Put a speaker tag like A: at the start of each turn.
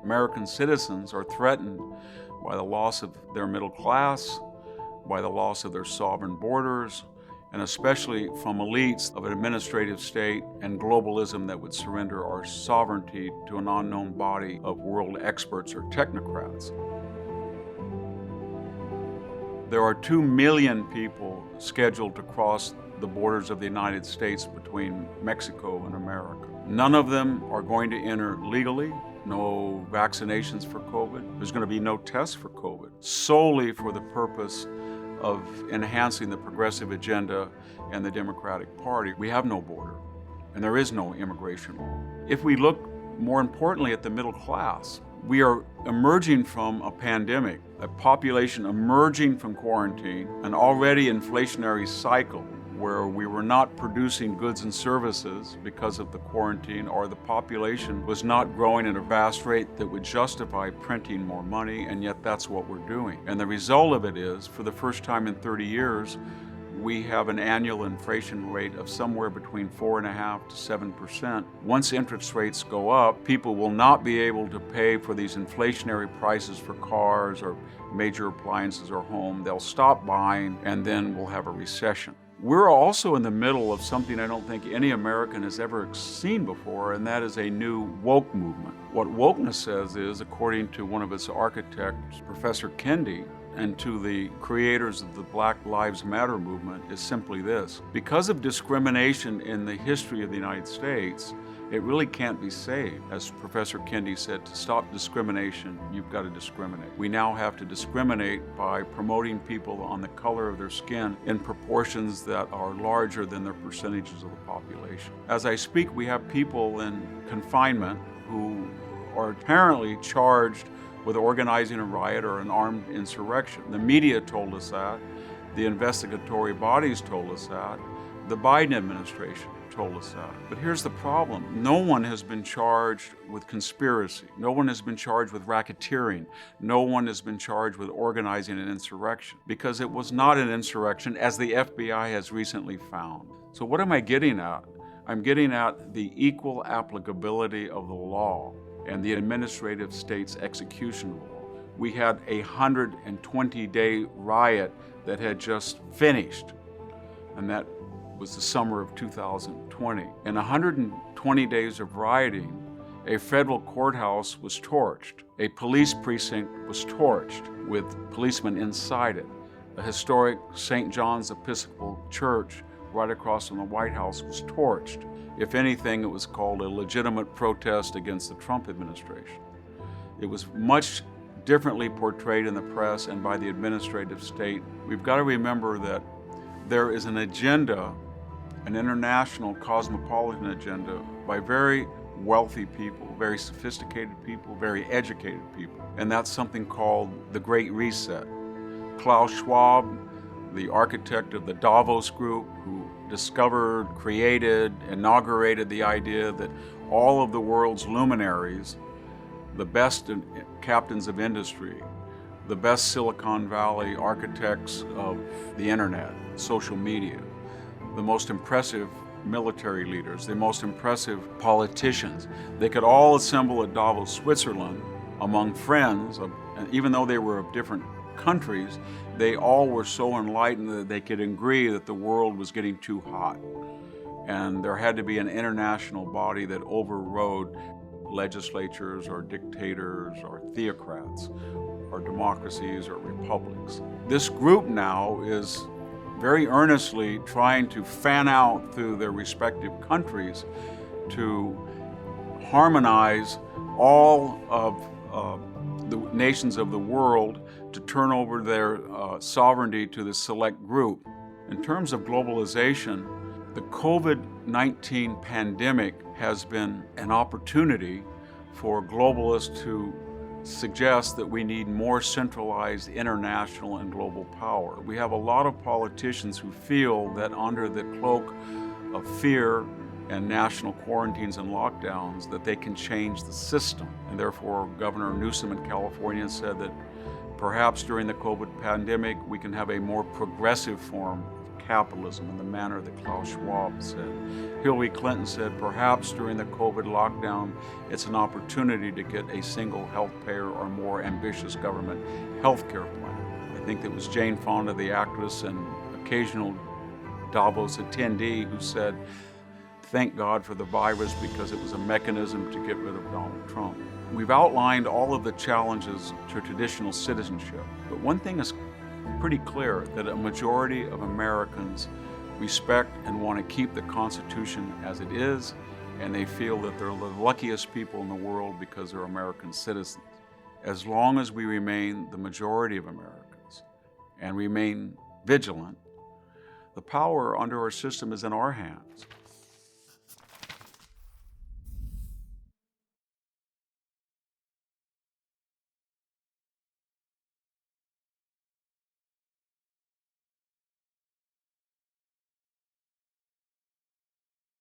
A: American citizens are threatened by the loss of their middle class, by the loss of their sovereign borders, and especially from elites of an administrative state and globalism that would surrender our sovereignty to an unknown body of world experts or technocrats. There are 2 million people scheduled to cross the borders of the United States between Mexico and America. None of them are going to enter legally. No vaccinations for COVID. There's going to be no tests for COVID, solely for the purpose of enhancing the progressive agenda and the Democratic Party. We have no border, and there is no immigration law. If we look more importantly at the middle class, we are emerging from a pandemic, a population emerging from quarantine, an already inflationary cycle where we were not producing goods and services because of the quarantine, or the population was not growing at a vast rate that would justify printing more money, and yet that's what we're doing. And the result of it is, for the first time in 30 years, we have an annual inflation rate of somewhere between 4.5% to 7%. Once interest rates go up, people will not be able to pay for these inflationary prices for cars or major appliances or home. They'll stop buying, and then we'll have a recession. We're also in the middle of something I don't think any American has ever seen before, and that is a new woke movement. What wokeness says is, according to one of its architects, Professor Kendi, and to the creators of the Black Lives Matter movement, is simply this: because of discrimination in the history of the United States, it really can't be saved. As Professor Kendi said, to stop discrimination, you've got to discriminate. We now have to discriminate by promoting people on the color of their skin in proportions that are larger than their percentages of the population. As I speak, we have people in confinement who are apparently charged with organizing a riot or an armed insurrection. The media told us that, the investigatory bodies told us that, the Biden administration told us that. But here's the problem. No one has been charged with conspiracy. No one has been charged with racketeering. No one has been charged with organizing an insurrection, because it was not an insurrection, as the FBI has recently found. So what am I getting at? I'm getting at the equal applicability of the law and the administrative state's execution law. We had a 120-day riot that had just finished, and that was the summer of 2020. In 120 days of rioting, a federal courthouse was torched. A police precinct was torched with policemen inside it. The historic St. John's Episcopal Church right across from the White House was torched. If anything, it was called a legitimate protest against the Trump administration. It was much differently portrayed in the press and by the administrative state. We've got to remember that there is an agenda, an international cosmopolitan agenda by very wealthy people, very sophisticated people, very educated people. And that's something called the Great Reset. Klaus Schwab, the architect of the Davos Group, who discovered, created, inaugurated the idea that all of the world's luminaries, the best captains of industry, the best Silicon Valley architects of the internet, social media, the most impressive military leaders, the most impressive politicians, they could all assemble at Davos, Switzerland, among friends, and even though they were of different countries, they all were so enlightened that they could agree that the world was getting too hot. And there had to be an international body that overrode legislatures or dictators or theocrats or democracies or republics. This group now is very earnestly trying to fan out through their respective countries to harmonize all of the nations of the world to turn over their sovereignty to the select group. In terms of globalization, the COVID-19 pandemic has been an opportunity for globalists to suggest that we need more centralized international and global power. We have a lot of politicians who feel that under the cloak of fear and national quarantines and lockdowns that they can change the system. And therefore, Governor Newsom in California said that perhaps during the COVID pandemic we can have a more progressive form of capitalism in the manner that Klaus Schwab said. Hillary Clinton said, perhaps during the COVID lockdown, it's an opportunity to get a single health payer or more ambitious government health care plan. I think it was Jane Fonda, the actress and occasional Davos attendee, who said, thank God for the virus because it was a mechanism to get rid of Donald Trump. We've outlined all of the challenges to traditional citizenship, but one thing is pretty clear, that a majority of Americans respect and want to keep the Constitution as it is, and they feel that they're the luckiest people in the world because they're American citizens. As long as we remain the majority of Americans and remain vigilant, the power under our system is in our hands.